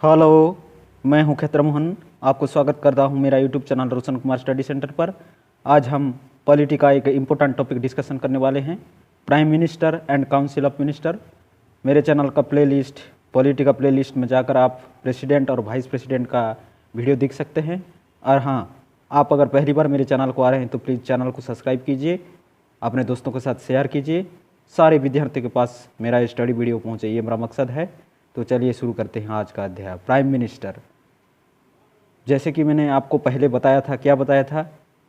Hello, मैं हूं खैतर मोहन। आपको स्वागत करता हूं मेरा YouTube channel Roshan Kumar study centre पर। आज हम पॉलिटी का एक इम्पोर्टेंट टॉपिक डिस्कशन करने वाले हैं, prime minister and council of minister. मेरे चैनल का प्लेलिस्ट पॉलिटी का प्लेलिस्ट में जाकर आप प्रेसिडेंट और वाइस प्रेसिडेंट का वीडियो देख सकते हैं। और हाँ, आप अगर पहली बार मेरे चैनल को आ रहे हैं तो प्लीज़ चैनल को सब्सक्राइब कीजिए, अपने दोस्तों के साथ शेयर कीजिए, सारे विद्यार्थियों के पास मेरा स्टडी वीडियो पहुँचे, ये मेरा मकसद है। तो चलिए शुरू करते हैं आज का अध्याय। प्राइम मिनिस्टर, जैसे कि मैंने आपको पहले बताया था, क्या बताया था,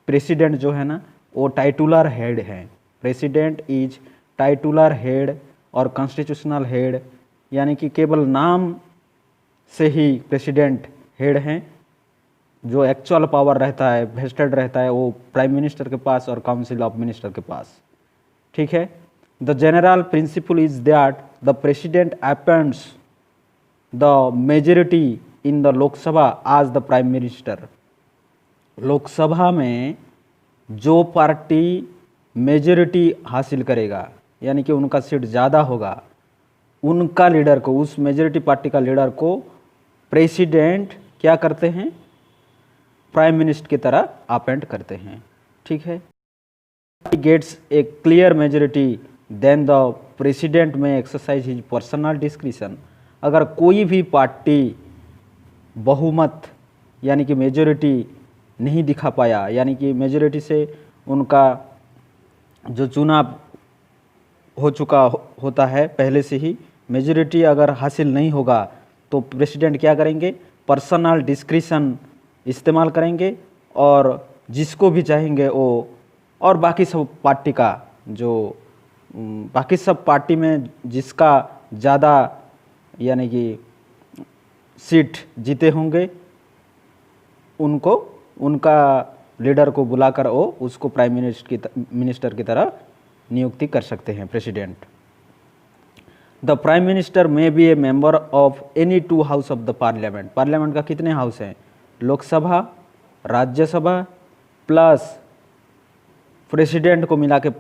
प्रेसिडेंट जो है ना वो टाइटुलर हेड है। प्रेसिडेंट इज टाइटुलर हेड और कॉन्स्टिट्यूशनल हेड, यानी कि केवल नाम से ही प्रेसिडेंट हेड हैं। जो एक्चुअल पावर रहता है, वेस्टेड रहता है, वो प्राइम मिनिस्टर के पास और काउंसिल ऑफ मिनिस्टर के पास। ठीक है। The general principle is that the president appoints the majority in the Lok Sabha आज द प्राइम मिनिस्टर। लोकसभा में जो पार्टी मेजॉरिटी हासिल करेगा, यानी कि उनका सीट ज़्यादा होगा, उनका लीडर को, उस मेजॉरिटी पार्टी का लीडर को प्रेसिडेंट क्या करते हैं, प्राइम मिनिस्टर की तरह अपॉइंट करते हैं। ठीक है। Gets a clear majority then the president may exercise his personal discretion. अगर कोई भी पार्टी बहुमत यानी कि मेजॉरिटी नहीं दिखा पाया, यानी कि मेजॉरिटी से उनका जो चुनाव हो चुका होता है पहले से ही, मेजॉरिटी अगर हासिल नहीं होगा तो प्रेसिडेंट क्या करेंगे, पर्सनल डिस्क्रिशन इस्तेमाल करेंगे और जिसको भी चाहेंगे वो, और बाकी सब पार्टी का जो बाकी सब पार्टी में जिसका ज़्यादा यानी कि सीट जीते होंगे, उनको, उनका लीडर को बुलाकर वो उसको प्राइम मिनिस्टर की तरह नियुक्ति कर सकते हैं president. The prime minister may be a member of any two house of the parliament. Parliament का कितने हाउस हैं, लोकसभा, राज्यसभा प्लस प्रेसिडेंट को मिला के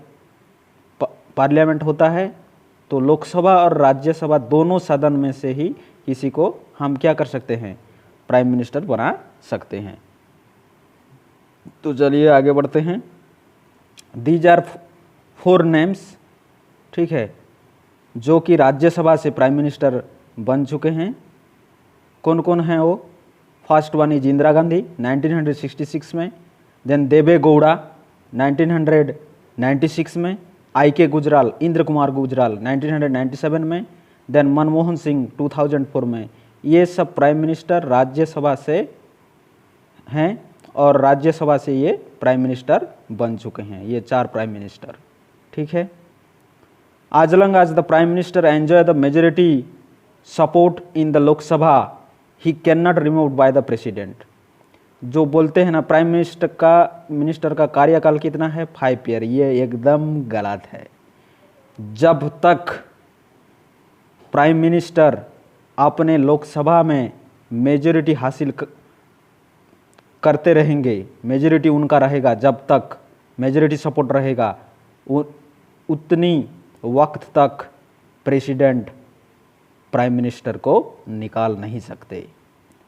पार्लियामेंट होता है। तो लोकसभा और राज्यसभा दोनों सदन में से ही किसी को हम क्या कर सकते हैं, प्राइम मिनिस्टर बना सकते हैं। तो चलिए आगे बढ़ते हैं। दीज आर 4 नेम्स, ठीक है, जो कि राज्यसभा से प्राइम मिनिस्टर बन चुके हैं। कौन कौन हैं वो? First one is Indira Gandhi 1966 में, देन देवे गौड़ा 1996 में, आई.के. गुजराल, इंद्र कुमार गुजराल 1997 में, देन मनमोहन सिंह 2004 में। ये सब प्राइम मिनिस्टर राज्यसभा से हैं और राज्यसभा से ये प्राइम मिनिस्टर बन चुके हैं, ये 4 प्राइम मिनिस्टर। ठीक है। आज लॉन्ग आज the prime minister enjoy the majority support in the Lok Sabha he can not removed by the president. जो बोलते हैं ना प्राइम मिनिस्टर का कार्यकाल कितना है, 5 ईयर, ये एकदम गलत है। जब तक प्राइम मिनिस्टर अपने लोकसभा में मेजॉरिटी हासिल करते रहेंगे, मेजॉरिटी उनका रहेगा, जब तक मेजॉरिटी सपोर्ट रहेगा, उतनी वक्त तक प्रेसिडेंट प्राइम मिनिस्टर को निकाल नहीं सकते।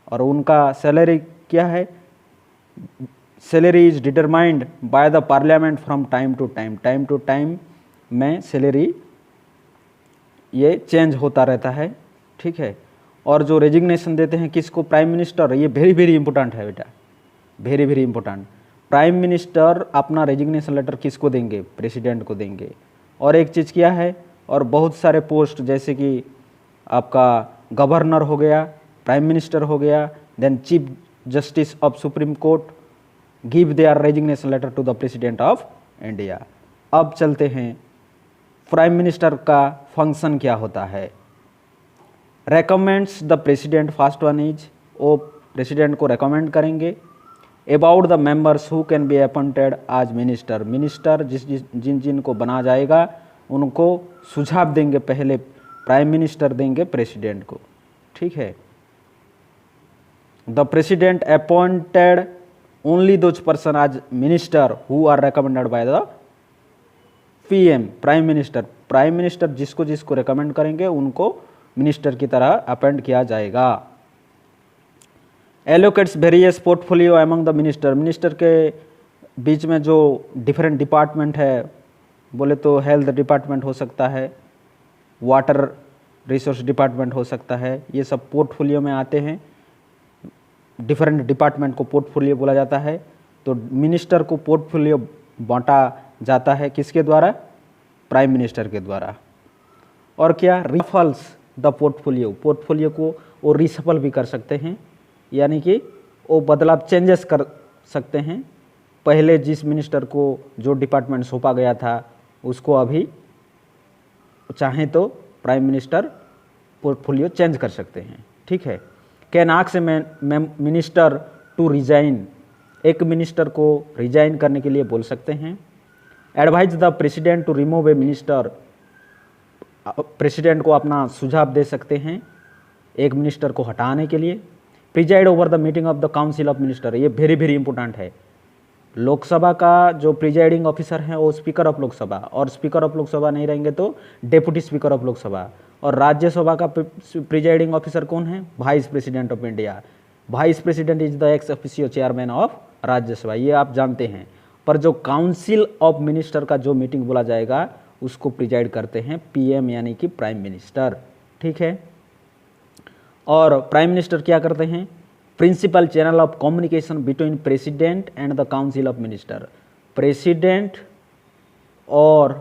और उनका सैलरी क्या है, salary is determined by the parliament from time to time. Time to time में सैलरी ये चेंज होता रहता है। ठीक है। और जो रेजिग्नेशन देते हैं किसको, प्राइम मिनिस्टर, ये वेरी वेरी इंपॉर्टेंट है बेटा, very very important. Prime minister अपना रेजिग्नेशन लेटर किसको देंगे, प्रेसिडेंट को देंगे। और एक चीज़ क्या है, और बहुत सारे पोस्ट जैसे कि आपका गवर्नर हो गया, प्राइम मिनिस्टर हो गया, then chief justice of supreme court give their resignation letter to the president of India. अब चलते हैं प्राइम मिनिस्टर का फंक्शन क्या होता है। Recommends the president, first one is, वो प्रेसिडेंट को रेकमेंड करेंगे। About the members who can be appointed आज मिनिस्टर, मिनिस्टर जिन जिन को बना जाएगा उनको सुझाव देंगे, पहले प्राइम मिनिस्टर देंगे प्रेसिडेंट को। ठीक है। The president appointed only those person as minister who are recommended by the PM, prime minister. Prime minister जिसको जिसको रेकमेंड करेंगे उनको मिनिस्टर की तरह अपॉइंट किया जाएगा। Allocates various portfolio among the minister, minister के बीच में जो डिफरेंट डिपार्टमेंट है, बोले तो हेल्थ डिपार्टमेंट हो सकता है, वाटर रिसोर्स डिपार्टमेंट हो सकता है, ये सब पोर्टफोलियो में आते हैं। डिफरेंट डिपार्टमेंट को पोर्टफोलियो बोला जाता है। तो मिनिस्टर को पोर्टफोलियो बांटा जाता है किसके द्वारा? प्राइम मिनिस्टर के द्वारा। और क्या? रिफल्स द पोर्टफोलियो, पोर्टफोलियो को वो रिसफल भी कर सकते हैं, यानी कि वो बदलाव चेंजेस कर सकते हैं। पहले जिस मिनिस्टर को जो डिपार्टमेंट सौंपा गया था उसको अभी चाहें तो प्राइम मिनिस्टर पोर्टफोलियो चेंज कर सकते हैं। ठीक है। Can ask minister to resign, एक मिनिस्टर को रिजाइन करने के लिए बोल सकते हैं। Advise the president to remove a minister, president को अपना सुझाव दे सकते हैं एक मिनिस्टर को हटाने के लिए। Preside over the meeting of the council of minister, ये वेरी वेरी इंपॉर्टेंट है। लोकसभा का जो प्रिजाइडिंग ऑफिसर है वो स्पीकर ऑफ लोकसभा, और स्पीकर ऑफ लोकसभा नहीं रहेंगे तो डेप्यूटी स्पीकर ऑफ लोकसभा। और राज्यसभा का प्रिजाइडिंग ऑफिसर कौन है? Vice president of India. Vice president is the ex officio chairman of Rajya Sabha, ये आप जानते हैं। पर जो काउंसिल ऑफ मिनिस्टर का जो मीटिंग बोला जाएगा उसको प्रिजाइड करते हैं पीएम, यानी कि प्राइम मिनिस्टर। ठीक है। और प्राइम मिनिस्टर क्या करते हैं? Principal channel of communication between president and the council of minister, president और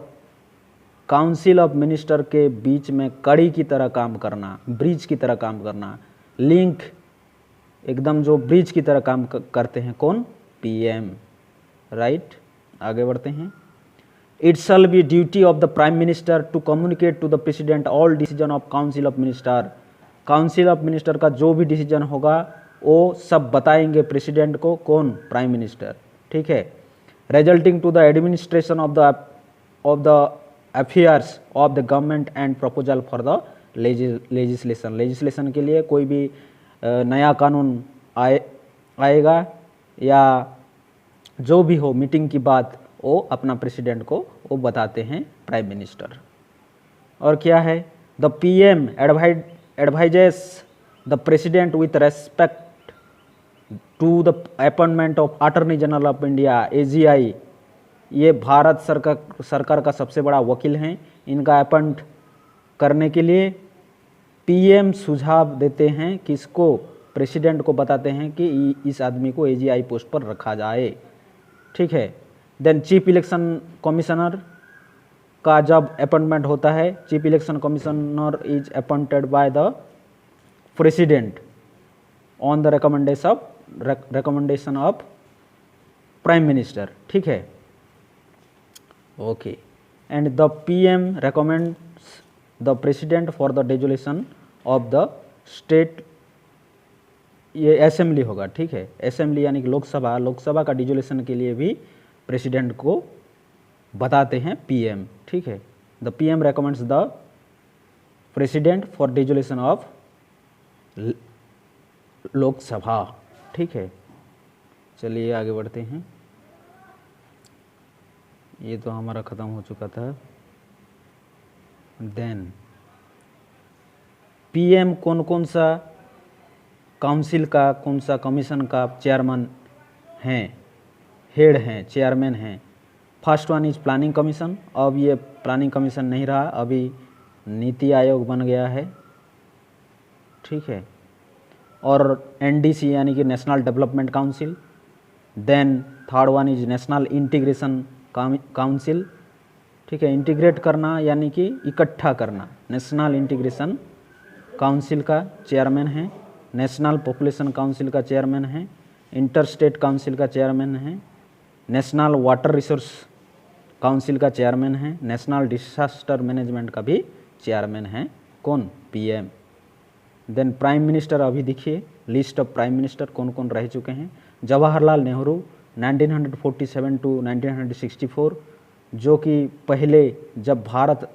काउंसिल ऑफ मिनिस्टर के बीच में कड़ी की तरह काम करना, ब्रिज की तरह काम करना, लिंक एकदम जो ब्रिज की तरह काम करते हैं कौन? पीएम। राइट, आगे बढ़ते हैं। It shall be duty of the prime minister to communicate to the president all decision of council of minister, council of minister का जो भी डिसीजन होगा वो सब बताएंगे प्रेसिडेंट को, कौन? Prime minister. ठीक है। Resulting to the administration of the affairs of the government and proposal for the legislation, legislation के लिए कोई भी नया कानून आएगा या जो भी हो मीटिंग की बात, वो अपना प्रेसिडेंट को वो बताते हैं प्राइम मिनिस्टर। और क्या है? The PM advises the president with respect to the appointment of attorney general of India, AGI. ये भारत सरकार का सबसे बड़ा वकील हैं। इनका अपॉइंट करने के लिए पीएम सुझाव देते हैं किसको? प्रेसिडेंट को बताते हैं कि इस आदमी को एजीआई पोस्ट पर रखा जाए। ठीक है। देन चीफ इलेक्शन कमिश्नर का जब अपॉइंटमेंट होता है, chief election commissioner is appointed by the president on the recommendation of prime minister. ठीक है। Okay. And the PM recommends the president for the dissolution of the state, ये assembly होगा। ठीक है। असेंबली यानी कि लोकसभा, लोकसभा का डिसोल्यूशन के लिए भी प्रेसिडेंट को बताते हैं पीएम। ठीक है। The PM recommends the president for dissolution of Lok Sabha. ठीक है। चलिए आगे बढ़ते हैं। ये तो हमारा ख़त्म हो चुका था। देन पीएम कौन कौन सा काउंसिल का, कौन सा कमीशन का चेयरमैन हैं, हेड हैं, चेयरमैन हैं? First one is planning commission. अब ये प्लानिंग कमीशन नहीं रहा, अभी नीति आयोग बन गया है। ठीक है। और एनडीसी यानी कि national development council. Then third one is national integration council. ठीक है। इंटीग्रेट करना यानी कि इकट्ठा करना, नेशनल इंटीग्रेशन काउंसिल का चेयरमैन है। नेशनल पॉपुलेशन काउंसिल का चेयरमैन है। इंटर स्टेट काउंसिल का चेयरमैन है। नेशनल वाटर रिसोर्स काउंसिल का चेयरमैन है। नेशनल डिसास्टर मैनेजमेंट का भी चेयरमैन है कौन? पीएम। देन प्राइम मिनिस्टर, अभी देखिए लिस्ट ऑफ प्राइम मिनिस्टर कौन कौन रह चुके हैं। जवाहरलाल नेहरू 1947 टू 1964, जो कि पहले जब भारत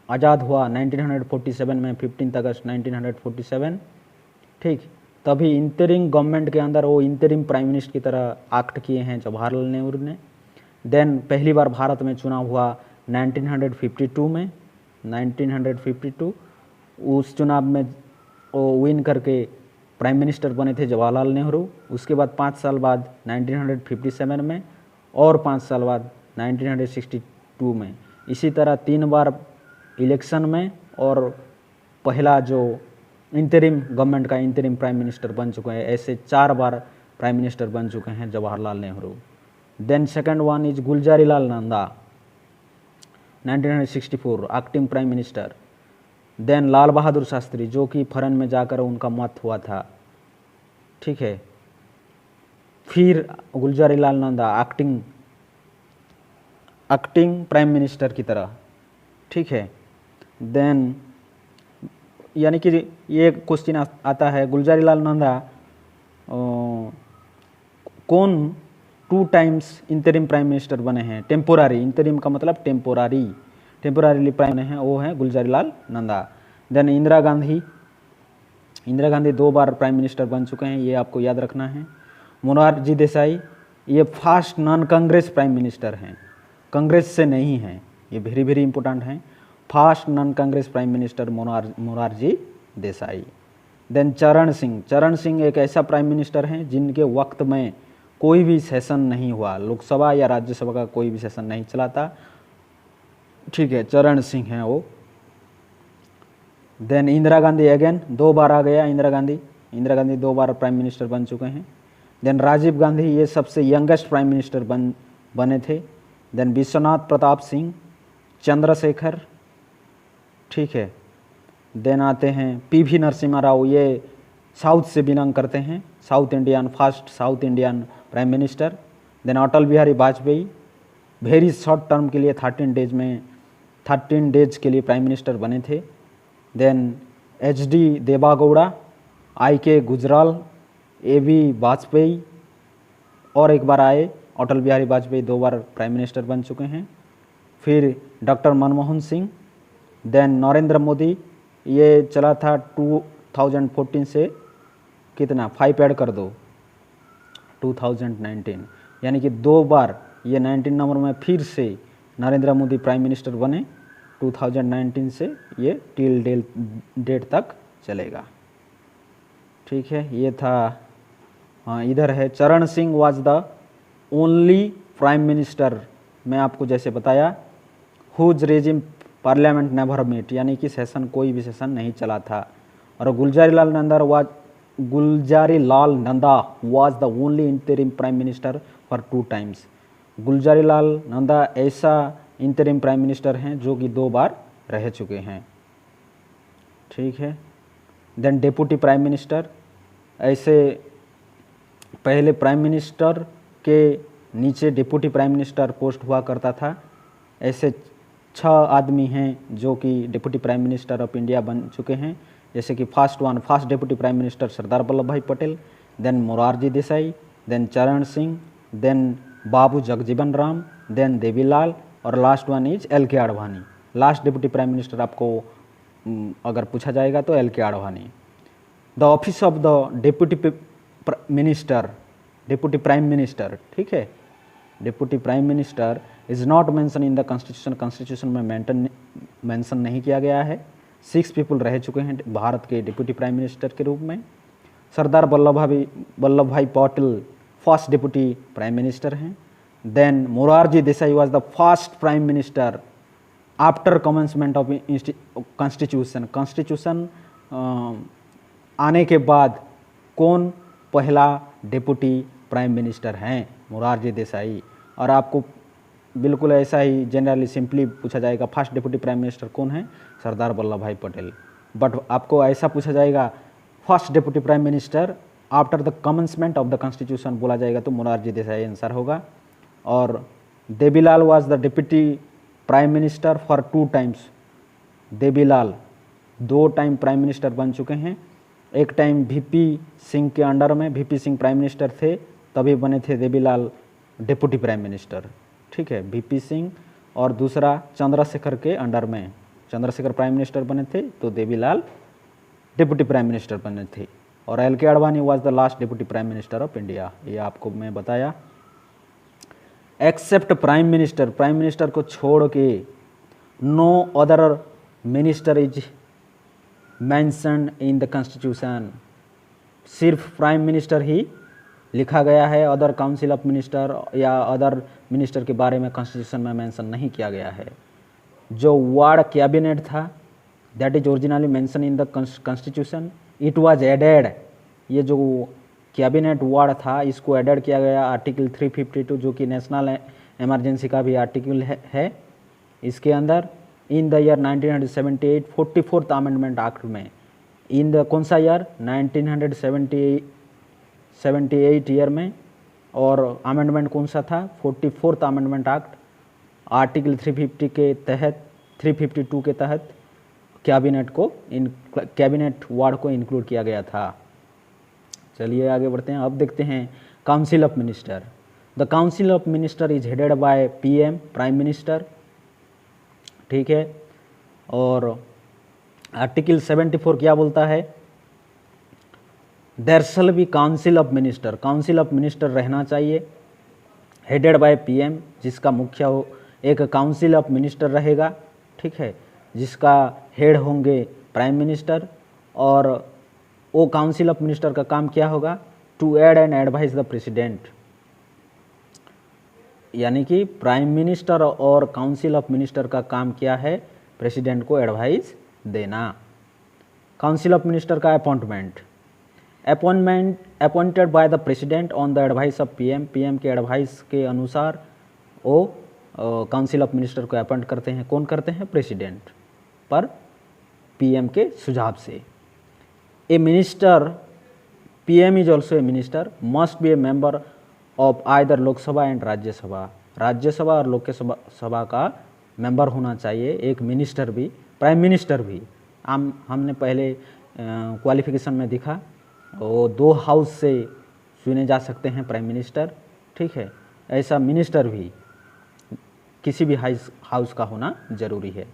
आज़ाद हुआ 1947 में 15 अगस्त 1947, ठीक, तभी इंटरिम गवर्नमेंट के अंदर वो इंटरिम प्राइम मिनिस्टर की तरह एक्ट किए हैं जवाहरलाल नेहरू ने। देन पहली बार भारत में चुनाव हुआ 1952 में, 1952 उस चुनाव में वो विन करके प्राइम मिनिस्टर बने थे जवाहरलाल नेहरू। उसके बाद 5 साल बाद 1957 में और 5 साल बाद 1962 में। इसी तरह 3 बार इलेक्शन में और पहला जो इंटरिम गवर्नमेंट का इंटरिम प्राइम मिनिस्टर बन चुके हैं। ऐसे 4 बार प्राइम मिनिस्टर बन चुके हैं Jawaharlal Nehru. Then second one is Gulzarilal Nanda 1964 acting prime minister. Then Lal Bahadur Shastri जो कि फॉरेन में जाकर उनका मौत हुआ था, ठीक है। फिर Gulzarilal Nanda acting prime minister की तरह, ठीक है। देन यानी कि ये क्वेश्चन आता है गुलजारीलाल नंदा कौन 2 टाइम्स इंटरिम प्राइम मिनिस्टर बने हैं। टेम्पोरारी, इंटरिम का मतलब टेम्पोरारीली प्राइम बने हैं, वो हैं गुलजारीलाल नंदा। देन इंदिरा गांधी 2 बार प्राइम मिनिस्टर बन चुके हैं, ये आपको याद रखना है। मोरारजी देसाई ये first non Congress prime minister हैं, कांग्रेस से नहीं हैं, ये वेरी वेरी इंपॉर्टेंट हैं। First non Congress prime minister Morarji Desai. Then Charan Singh एक ऐसा प्राइम मिनिस्टर हैं जिनके वक्त में कोई भी सेशन नहीं हुआ, लोकसभा या राज्यसभा का कोई भी सेशन नहीं चला था, ठीक है। चरण सिंह हैं वो। देन इंदिरा गांधी अगेन 2 बार आ गया इंदिरा गांधी 2 बार प्राइम मिनिस्टर बन चुके हैं। देन राजीव गांधी ये सबसे यंगेस्ट प्राइम मिनिस्टर बने थे। देन विश्वनाथ प्रताप सिंह, चंद्रशेखर, ठीक है। देन आते हैं पीवी नरसिम्हा राव, ये साउथ से बिलोंग करते हैं, first south Indian prime minister. Then Atal Bihari Vajpayee very short term के लिए 13 डेज के लिए प्राइम मिनिस्टर बने थे। Then HD Deve Gowda, IK Gujral, AB Vajpayee और एक बार आए अटल बिहारी वाजपेयी 2 बार प्राइम मिनिस्टर बन चुके हैं। फिर डॉक्टर मनमोहन सिंह। देन नरेंद्र मोदी ये चला था 2014 से कितना 5 ऐड कर दो 2019, यानी कि 2 बार ये 19 नंबर में फिर से नरेंद्र मोदी प्राइम मिनिस्टर बने 2019 से, ये टिल डेट तक चलेगा, ठीक है। ये था, हाँ इधर है Charan Singh was the only prime minister, मैं आपको जैसे बताया, whose regime parliament never meet, यानी कि सेशन कोई भी सेशन नहीं चला था। और Gulzarilal Nanda was the only interim prime minister for 2 times. Gulzarilal Nanda ऐसा इंटरिम प्राइम मिनिस्टर हैं जो कि 2 बार रह चुके हैं, ठीक है। देन डेप्यूटी प्राइम मिनिस्टर, ऐसे पहले प्राइम मिनिस्टर के नीचे डिप्टी प्राइम मिनिस्टर पोस्ट हुआ करता था। ऐसे 6 आदमी हैं जो कि deputy prime minister of India बन चुके हैं, जैसे कि फर्स्ट डिप्टी प्राइम मिनिस्टर सरदार Vallabh Bhai Patel, then Morarji Desai, then Charan Singh, then बाबू जगजीवन राम, देन देवीलाल और last one is LK Advani. Last deputy prime minister आपको अगर पूछा जाएगा तो LK Advani. The office of the deputy prime minister, ठीक है, deputy prime minister is not mention in the constitution में mention नहीं किया गया है। 6 पीपल रह चुके हैं भारत के डिप्टी प्राइम मिनिस्टर के रूप में। Sardar Vallabh Bhai Patel first deputy prime minister हैं। Then Morarji Desai was the first prime minister after commencement of constitution आने के बाद कौन पहला डिप्टी प्राइम मिनिस्टर हैं? मोरारजी देसाई। और आपको बिल्कुल ऐसा ही जनरली सिंपली पूछा जाएगा फर्स्ट डिप्टी प्राइम मिनिस्टर कौन है? सरदार वल्लभ भाई पटेल। बट आपको ऐसा पूछा जाएगा first deputy prime minister after the commencement of the constitution बोला जाएगा तो मोरारजी देसाई आंसर होगा। और Devilal was the deputy prime minister for 2 times. Devilal 2 time prime minister बन चुके हैं। एक टाइम VP सिंह के अंडर में, VP सिंह प्राइम मिनिस्टर थे तभी बने थे देवीलाल डिप्टी प्राइम मिनिस्टर, ठीक है, VP सिंह। और दूसरा चंद्रशेखर के अंडर में, चंद्रशेखर प्राइम मिनिस्टर बने थे तो देवीलाल डिप्टी प्राइम मिनिस्टर बने थे। और LK Advani was the last deputy prime minister of India, ये आपको मैं बताया। एक्सेप्ट प्राइम मिनिस्टर को छोड़ के no other minister is mentioned in the constitution. सिर्फ प्राइम मिनिस्टर ही लिखा गया है, अदर काउंसिल ऑफ मिनिस्टर या अदर मिनिस्टर के बारे में कॉन्स्टिट्यूशन में मेंशन नहीं किया गया है। जो वर्ड कैबिनेट था that is originally mention in the constitution, it was added. ये जो कैबिनेट वर्ड था इसको एडेड किया गया आर्टिकल 352 जो कि नेशनल इमरजेंसी का भी आर्टिकल है। इसके अंदर in the year 1978 44th amendment act में, इन द कौन सा ईयर 1978 ईयर में, और अमेंडमेंट कौन सा था 44th अमेंडमेंट एक्ट, आर्टिकल 350 के तहत 352 के तहत कैबिनेट वर्ड को इंक्लूड किया गया था। चलिए आगे बढ़ते हैं। अब देखते हैं council of minister. The council of minister is headed by PM, prime minister, ठीक है। और आर्टिकल 74 क्या बोलता है, there shall be council of minister, council of minister रहना चाहिए, हेडेड बाय पीएम, जिसका मुख्य हो एक काउंसिल ऑफ मिनिस्टर रहेगा, ठीक है, जिसका हेड होंगे प्राइम मिनिस्टर। और वो काउंसिल ऑफ मिनिस्टर का काम क्या होगा, to aid and advise the president, यानी कि प्राइम मिनिस्टर और काउंसिल ऑफ मिनिस्टर का काम क्या है, प्रेसिडेंट को एडवाइस देना। काउंसिल ऑफ मिनिस्टर का appointment appointed by the president on the advice of PM, PM के एडवाइस के अनुसार वो काउंसिल ऑफ मिनिस्टर को अपॉइंट करते हैं। कौन करते हैं, प्रेसिडेंट, पर पीएम के सुझाव से। A minister, PM is also a minister, must be a member of either Lok Sabha and Rajya Sabha, Rajya Sabha और लोकसभा का मेंबर होना चाहिए एक मिनिस्टर भी, प्राइम मिनिस्टर भी। हमने पहले क्वालिफिकेशन में दिखा, वो 2 हाउस से चुने जा सकते हैं प्राइम मिनिस्टर, ठीक है। ऐसा मिनिस्टर भी किसी भी हाउस का होना जरूरी है।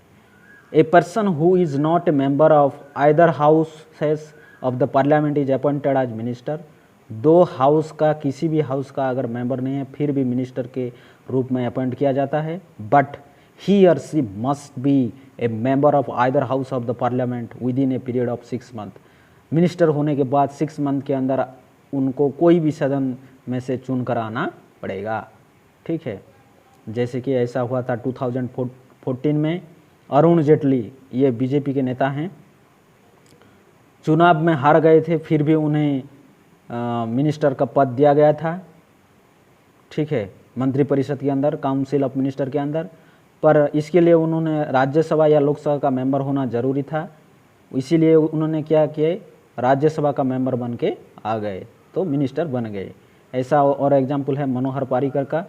A person who is not a member of either houses of the parliament is appointed as minister, 2 house का किसी भी हाउस का अगर मेंबर नहीं है फिर भी मिनिस्टर के रूप में अपॉइंट किया जाता है। बट ही और she must be a member of either house of the parliament within a period of 6 month, minister होने के बाद 6 मंथ के अंदर उनको कोई भी सदन में से चुन कर आना पड़ेगा, ठीक है। जैसे कि ऐसा हुआ था 2014 में, अरुण जेटली, ये बीजेपी के नेता हैं, चुनाव में हार गए थे, फिर भी उन्हें मिनिस्टर का पद दिया गया था, ठीक है, मंत्रिपरिषद के अंदर, काउंसिल ऑफ मिनिस्टर के अंदर। पर इसके लिए उन्होंने राज्यसभा या लोकसभा का मेंबर होना जरूरी था, इसीलिए उन्होंने क्या किए, राज्यसभा का मेंबर बन के आ गए तो मिनिस्टर बन गए। ऐसा और एग्जाम्पल है मनोहर पारिकर का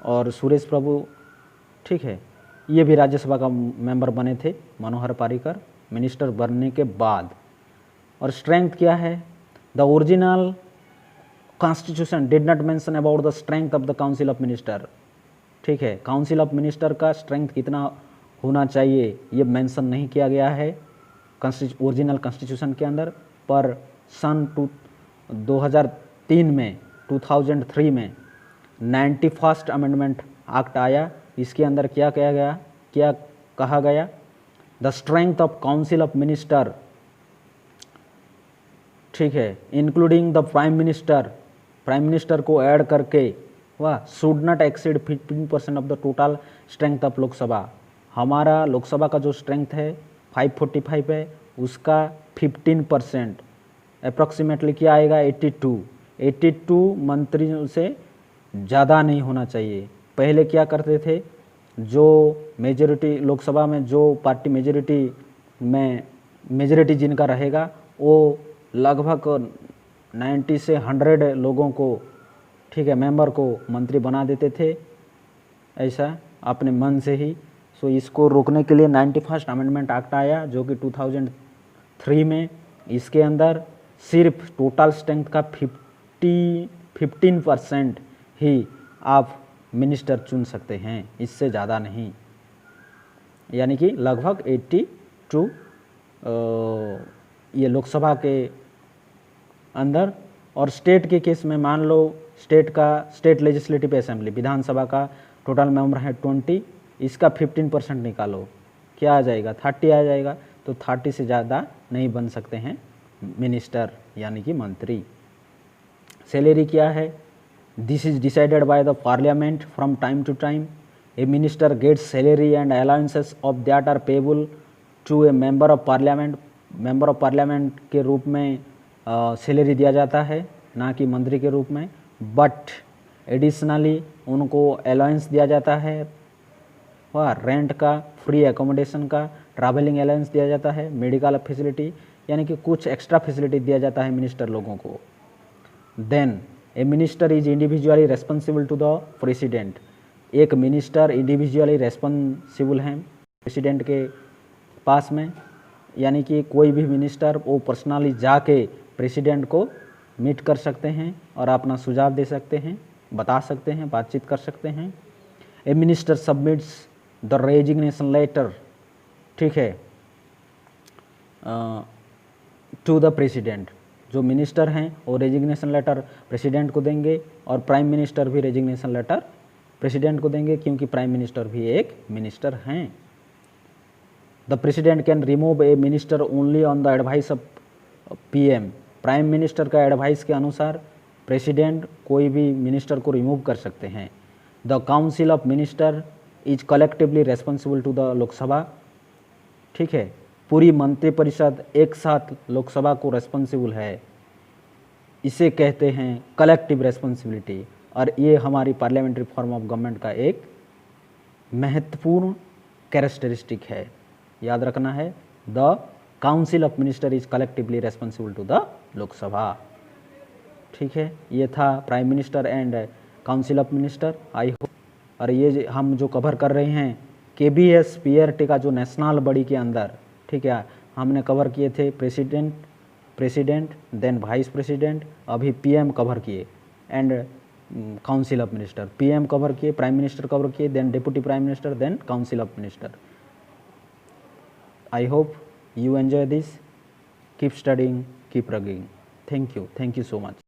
और सुरेश प्रभु, ठीक है, ये भी राज्यसभा का मेंबर बने थे मनोहर पारिकर मिनिस्टर बनने के बाद। और स्ट्रेंथ क्या है, the original constitution did not mention about the strength of the council of minister, ठीक है। काउंसिल ऑफ मिनिस्टर का स्ट्रेंथ कितना होना चाहिए ये मेंशन नहीं किया गया है ओरिजिनल कॉन्स्टिट्यूशन के अंदर। पर सन 2003 में 2003 में 91st अमेंडमेंट एक्ट आया, इसके अंदर क्या किया गया, क्या कहा गया, the strength of council of minister, ठीक है, including the prime minister, prime minister को ऐड करके वह should not exceed 15% of the total strength of Lok Sabha. हमारा लोकसभा का जो स्ट्रेंथ है 545 है, उसका 15% अप्रॉक्सीमेटली क्या आएगा, 82 मंत्रियों से ज़्यादा नहीं होना चाहिए। पहले क्या करते थे, जो मेजॉरिटी लोकसभा में जो पार्टी मेजॉरिटी जिनका रहेगा वो लगभग 90 से 100 लोगों को, ठीक है, मेंबर को मंत्री बना देते थे ऐसा अपने मन से ही। सो इसको रोकने के लिए 91st अमेंडमेंट एक्ट आया जो कि 2003 में। इसके अंदर सिर्फ टोटल स्ट्रेंथ का 15% ही आप मिनिस्टर चुन सकते हैं, इससे ज़्यादा नहीं, यानी कि लगभग 82 ये लोकसभा के अंदर। और स्टेट के केस में मान लो स्टेट लेजिस्लेटिव असेंबली, विधानसभा का टोटल मेंबर है 20, इसका 15% निकालो, क्या आ जाएगा, 30 आ जाएगा। तो 30 से ज़्यादा नहीं बन सकते हैं मिनिस्टर यानी कि मंत्री। सैलरी क्या है? This is decided by the parliament from time to time. A minister gets salary and allowances of that are payable to a member of parliament. Member of parliament के रूप में सैलरी दिया जाता है, ना कि मंत्री के रूप में। बट एडिशनली उनको अलाउंस दिया जाता है, रेंट का, फ्री एकोमोडेशन का, ट्रैवलिंग अलाउंस दिया जाता है, मेडिकल फैसिलिटी, यानी कि कुछ एक्स्ट्रा फैसिलिटी दिया जाता है मिनिस्टर लोगों को। Then a minister is individually responsible to the president. एक मिनिस्टर इंडिविजुअली रेस्पॉन्सिबल हैं प्रेसिडेंट के पास में, यानी कि कोई भी मिनिस्टर वो पर्सनली जाके प्रेसिडेंट को मीट कर सकते हैं और अपना सुझाव दे सकते हैं, बता सकते हैं, बातचीत कर सकते हैं। A minister submits the resignation letter, ठीक है, टू द प्रेसिडेंट। जो मिनिस्टर हैं वो रेजिग्नेशन लेटर प्रेसिडेंट को देंगे और प्राइम मिनिस्टर भी रेजिग्नेशन लेटर प्रेसिडेंट को देंगे, क्योंकि प्राइम मिनिस्टर भी एक मिनिस्टर हैं। The president can remove a minister only on the advice of PM. Prime minister का एडवाइस के अनुसार प्रेसिडेंट कोई भी मिनिस्टर को रिमूव कर सकते हैं। The council of minister is collectively responsible to the Lok Sabha, ठीक है, पूरी मंत्रिपरिषद एक साथ लोकसभा को रेस्पॉन्सिबल है, इसे कहते हैं कलेक्टिव रेस्पॉन्सिबिलिटी। और ये हमारी पार्लियामेंट्री फॉर्म ऑफ गवर्नमेंट का एक महत्वपूर्ण कैरेक्टरिस्टिक है, याद रखना है। The council of minister is collectively responsible to the Lok Sabha, ठीक है। ये था prime minister and council of minister, I hope. और ये हम जो कवर कर रहे हैं KBS PRT का जो नेशनल बॉडी के अंदर, ठीक है, हमने कवर किए थे प्रेसिडेंट देन वाइस प्रेसिडेंट, अभी PM कवर किए and council of minister. PM cover किए, प्राइम मिनिस्टर कवर किए, then deputy prime minister, then council of minister. I hope you enjoy this. Keep studying, keep rugging. Thank you so much.